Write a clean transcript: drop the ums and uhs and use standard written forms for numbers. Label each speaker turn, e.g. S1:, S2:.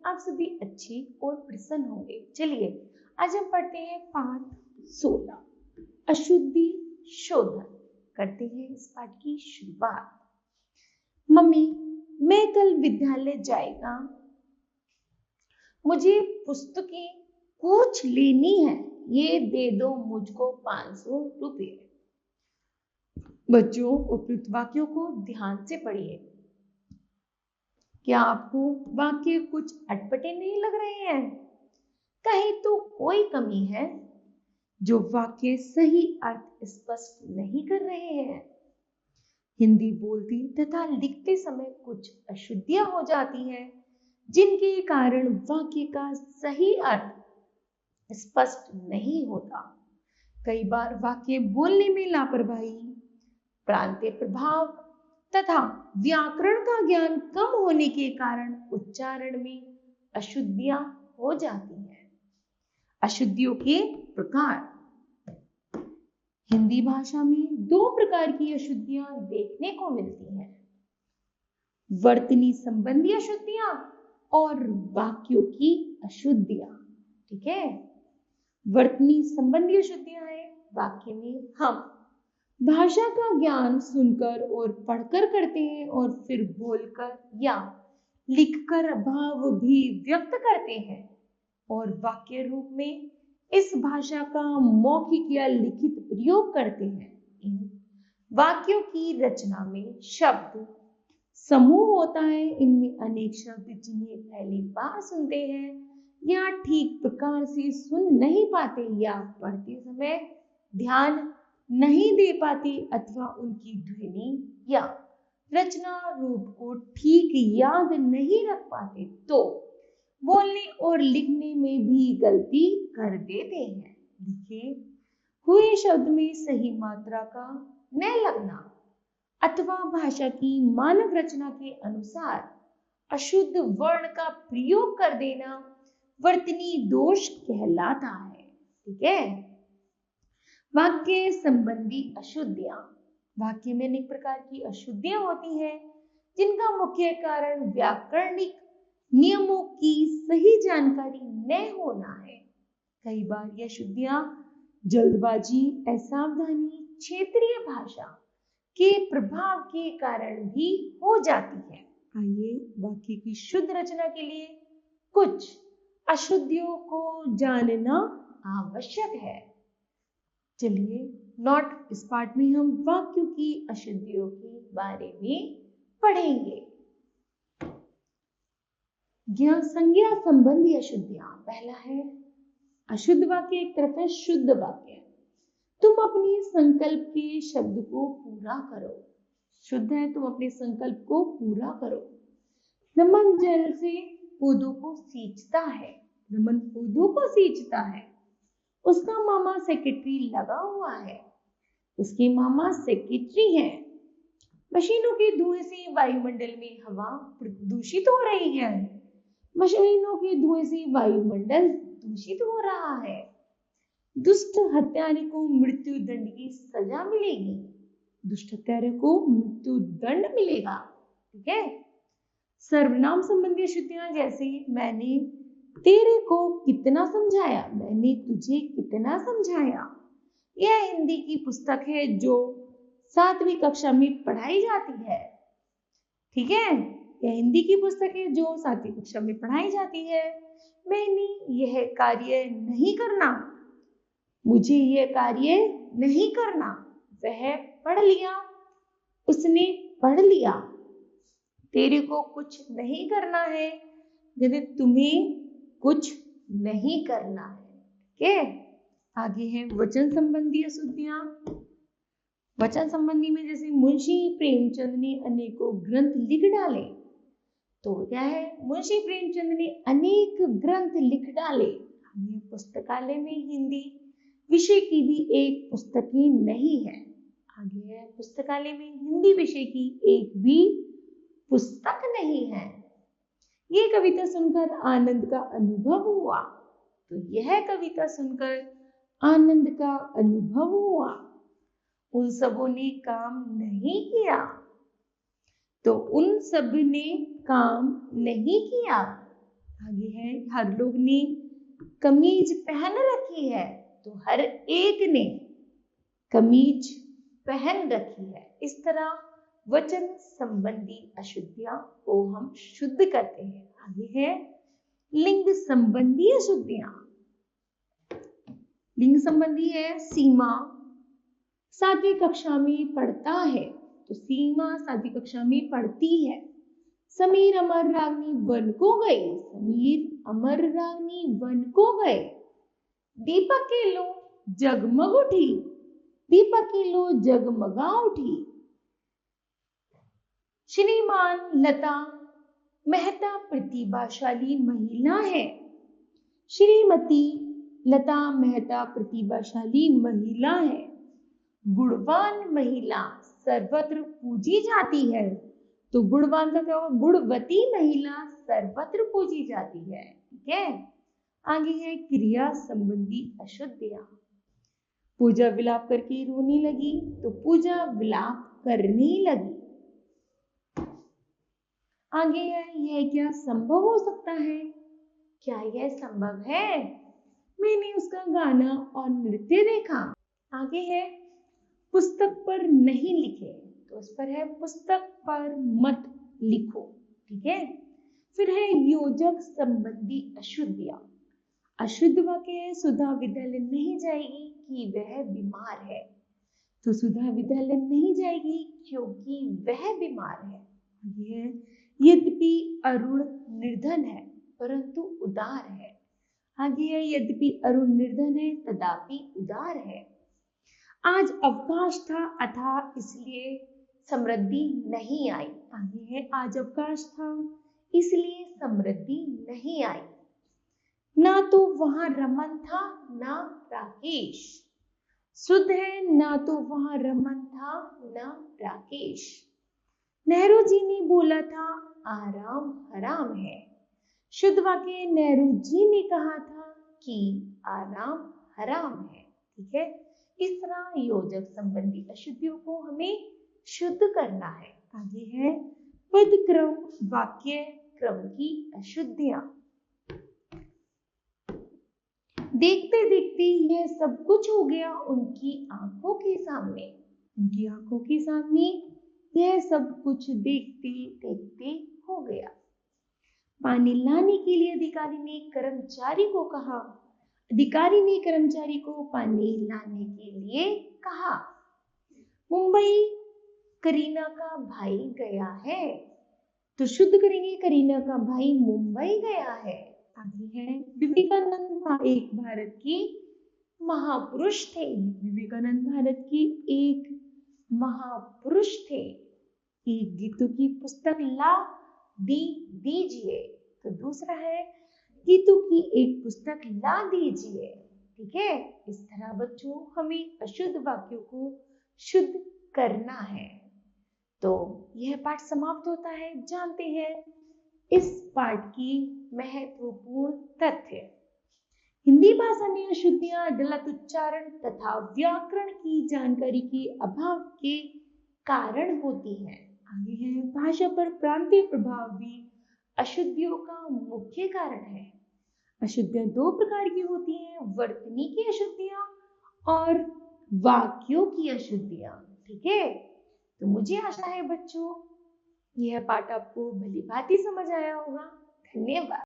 S1: आप सभी अच्छे और प्रसन्न होंगे। चलिए आज हम पढ़ते हैं पाठ 16 अशुद्धि शोधन। करते हैं इस पाठ की शुरुआत। मम्मी, मैं कल विद्यालय जाएगा, मुझे पुस्तकें कुछ लेनी है, ये दे दो मुझको 500 रुपये। बच्चों, उपयुक्त वाक्यों को ध्यान से पढ़िए। क्या आपको वाक्य कुछ अटपटे नहीं लग रहे हैं? कहीं तो कोई कमी है जो वाक्य सही अर्थ स्पष्ट नहीं कर रहे हैं। हिंदी बोलती तथा लिखते समय कुछ अशुद्धियां हो जाती हैं, जिनके कारण वाक्य का सही अर्थ स्पष्ट नहीं होता। कई बार वाक्य बोलने में लापरवाही, प्रांतीय प्रभाव तथा व्याकरण का ज्ञान कम होने के कारण उच्चारण में अशुद्धियां हो जाती हैं। अशुद्धियों के प्रकार। हिंदी भाषा में 2 प्रकार की अशुद्धियां देखने को मिलती हैं, वर्तनी संबंधी अशुद्धियां और वाक्यों की अशुद्धियां। ठीक है, वर्तनी संबंधी अशुद्धियां है वाक्य में हम भाषा का ज्ञान सुनकर और पढ़कर करते हैं और फिर बोलकर या लिखकर भाव भी व्यक्त करते हैं और वाक्य रूप में इस भाषा का मौखिक या लिखित प्रयोग करते हैं। इन वाक्यों की रचना में शब्द समूह होता है। इनमें अनेक शब्द जिन्हें पहली बार सुनते हैं या ठीक प्रकार से सुन नहीं पाते या पढ़ते समय ध्यान नहीं दे पाते अथवा उनकी ध्वनि या रचना रूप को ठीक याद नहीं रख पाते तो बोलने और लिखने में भी गलती कर देते हैं। लिखे हुए शब्द में सही मात्रा का न लगना अथवा भाषा की मानक रचना के अनुसार अशुद्ध वर्ण का प्रयोग कर देना वर्तनी दोष कहलाता है। ठीक है, वाक्य संबंधी अशुद्धियां। वाक्य में अनेक प्रकार की अशुद्धियां होती हैं, जिनका मुख्य कारण व्याकरणिक नियमों की सही जानकारी न होना है। कई बार यह अशुद्धियां जल्दबाजी, असावधानी, क्षेत्रीय भाषा के प्रभाव के कारण भी हो जाती है। आइए वाक्य की शुद्ध रचना के लिए कुछ अशुद्धियों को जानना आवश्यक है। चलिए नोट इस पाठ में हम वाक्यों की अशुद्धियों के बारे में पढ़ेंगे। संज्ञा संबंधी अशुद्धियां। पहला है अशुद्ध वाक्य, एक तरफ है शुद्ध वाक्य। तुम अपने संकल्प के शब्द को पूरा करो। शुद्ध है तुम अपने संकल्प को पूरा करो। नमन जल से पौधों को सींचता है। नमन पौधों को सींचता है। उसका मामा सेक्रेटरी लगा हुआ है। उसके मामा सेक्रेटरी हैं। मशीनों के धुएं से वायुमंडल में हवा प्रदूषित हो रही है। मशीनों के धुएं से वायुमंडल दूषित हो रहा है। दुष्ट हत्यारे को मृत्यु दंड की सजा मिलेगी। दुष्ट हत्यारे को मृत्यु दंड मिलेगा। ठीक है, सर्वनाम संबंधी अशुद्धियां जैसे मैंने तेरे को कितना समझाया, मैंने तुझे कितना समझाया। यह हिंदी की पुस्तक है जो 7वीं कक्षा में पढ़ाई जाती है। ठीक है, यह हिंदी की पुस्तक है जो 7वीं कक्षा में पढ़ाई जाती है। मैंने यह कार्य नहीं करना, मुझे यह कार्य नहीं करना। वह पढ़ लिया, उसने पढ़ लिया। तेरे को कुछ नहीं करना है, यदि तुम्हें कुछ नहीं करना है। ठीक है, आगे है वचन संबंधी अशुद्धियां। वचन संबंधी में जैसे मुंशी प्रेमचंद ने अनेकों ग्रंथ लिख डाले। तो क्या है, मुंशी प्रेमचंद ने अनेक ग्रंथ लिख डाले। ये पुस्तकालय में हिंदी विषय की भी एक पुस्तक ही नहीं है। आगे है पुस्तकालय में हिंदी विषय की एक भी पुस्तक नहीं है। ये कविता सुनकर आनंद का अनुभव हुआ। तो यह कविता सुनकर आनंद का अनुभव हुआ। उन सबों ने काम नहीं किया। तो उन सब ने काम नहीं किया। आगे है हर लोग ने कमीज पहन रखी है, तो हर एक ने कमीज पहन रखी है। इस तरह वचन संबंधी अशुद्धियां को हम शुद्ध करते हैं। आगे है लिंग संबंधी अशुद्धियां। लिंग संबंधी है सीमा 7वीं कक्षा में पढ़ता है, तो सीमा 7वीं कक्षा में पढ़ती है। समीर अमर रागनी वन को गए, समीर अमर रागनी वन को गए। दीपक की लो जगमग उठी, दीपक की लो जगमगा उठी। श्रीमान लता मेहता प्रतिभाशाली महिला है, श्रीमती लता मेहता प्रतिभाशाली महिला है। गुणवान महिला सर्वत्र पूजी जाती है, तो गुणवान का क्या होगा, गुणवती महिला सर्वत्र पूजी जाती है। ठीक है, आगे है क्रिया संबंधी अशुद्धियां। पूजा विलाप करके रोने लगी, तो पूजा विलाप करने लगी। आगे है यह क्या संभव हो सकता है, क्या यह संभव है, मैंने उसका गाना और नृत्य देखा। आगे है पुस्तक पर नहीं लिखे, तो उस पर है पुस्तक पर मत लिखो। ठीक है, फिर है योजक संबंधी अशुद्धियां। अशुद्ध वाक्य है सुधा विद्यालय नहीं जाएगी कि वह बीमार है, तो सुधा विद्यालय नहीं जाएगी क्योंकि वह बीमार है। आगे है यद्यपि अरुण निर्धन है परंतु उदार है। आगे है यद्यपि अरुण निर्धन है तथापि उदार है। आज अवकाश था अतः इसलिए समृद्धि नहीं आई। आगे है आज अवकाश था इसलिए समृद्धि नहीं आई। ना तो वहां रमन था ना राकेश। शुद्ध है ना तो वहां रमन था ना राकेश। नेहरू जी ने बोला था आराम हराम है। शुद्ध वाक्य नेहरू जी ने कहा था कि आराम हराम है। ठीक है, इस तरह योजक संबंधी अशुद्धियों को हमें शुद्ध करना है। आगे है पद क्रम वाक्य क्रम की अशुद्धियां। देखते देखते यह सब कुछ हो गया उनकी आंखों के सामने। उनकी आंखों के सामने यह सब कुछ देखते देखते हो गया। पानी लाने के लिए अधिकारी ने कर्मचारी को कहा, अधिकारी ने कर्मचारी को पानी लाने के लिए कहा। मुंबई करीना का भाई गया है, तो शुद्ध करेंगे करीना का भाई मुंबई गया है। आगे है विवेकानंद एक भारत की महापुरुष थे। विवेकानंद भारत की एक महापुरुष थे। एक गीतों की पुस्तक ला दीजिए, तो दूसरा है गीतों की एक पुस्तक ला दीजिए। ठीक है, इस तरह बच्चों हमें अशुद्ध वाक्यों को शुद्ध करना है। तो यह पाठ समाप्त होता है। जानते हैं इस पाठ की महत्वपूर्ण तथ्य। हिंदी भाषा में अशुद्धियां गलत उच्चारण तथा व्याकरण की जानकारी के अभाव के कारण होती हैं। आगे है भाषा पर प्रांतीय प्रभाव भी अशुद्धियों का मुख्य कारण है। अशुद्धियां दो प्रकार की होती हैं, वर्तनी की अशुद्धियां और वाक्यों की अशुद्धियां। ठीक है, तो मुझे आशा है बच्चों यह पाठ आपको भली भांति समझ आया होगा। धन्यवाद।